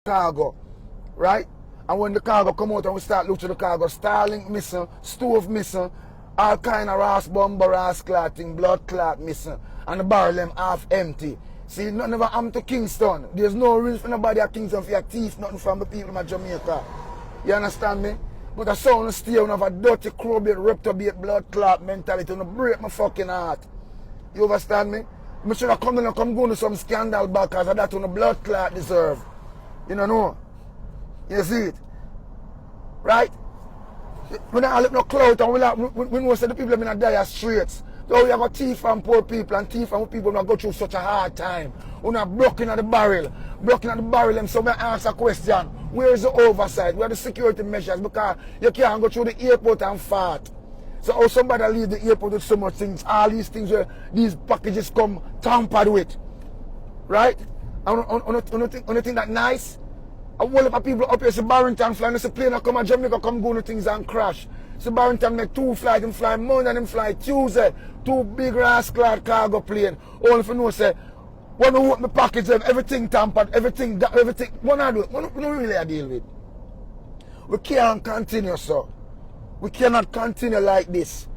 cargo, right? And when the cargo come out and we start looking at the cargo, Starlink missing, stove missing, all kind of ras bomber, ras clotting, blood clot missing, and the barrel them half empty. See, nothing ever happened to Kingston. There's no reason for nobody at Kingston for your thief, nothing from the people in Jamaica. You understand me? But I saw on stay, have a dirty, crowbait, reptobate, blood clot mentality, and break my fucking heart. You understand me? I should have come in and come go to some scandal back because that's what the blood clot deserve. You know? You see it? Right? We don't have no clout and we know that the people in the dire streets. So we have a thief from poor people and thief from people who go through such a hard time. Who are broken at the barrel. Broken at the barrel, and so I ask a question. Where is the oversight? Where are the security measures? Because you can't go through the airport and fart. So how somebody leave the airport with so much things, all these things where these packages come tampered with. Right? And you think that nice? A whole lot of people up here, see Barrington flying, see plane come to Jamaica, come go to things and crash. See Barrington make 2 flights, them fly Monday and them fly Tuesday. 2 big rascal cargo plane. All if you know say, when we open the package, everything tampered, everything, what I do, what do really I deal with? We can't continue, so. We cannot continue like this.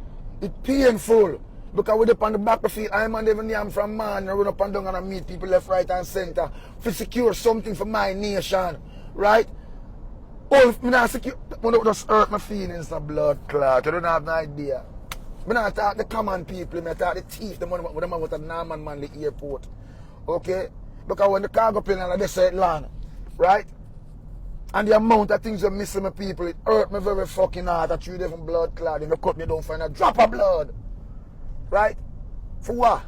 It's painful. Because we're up on the battlefield, I'm on even I'm from man, I run up and down and I meet people left, right, and center to secure something for my nation. Right? Oh, if I not secure, I just hurt my feelings, the blood clot. I don't have no idea. I not talk the common people, I talk the thief, the one with the Norman man, the airport. Okay? Because when the cargo plane and they say it land, right? And the amount of things that missing my people, it hurt me very fucking hard. I treat them from blood clot. They cut me down for a drop of blood. Right? For what?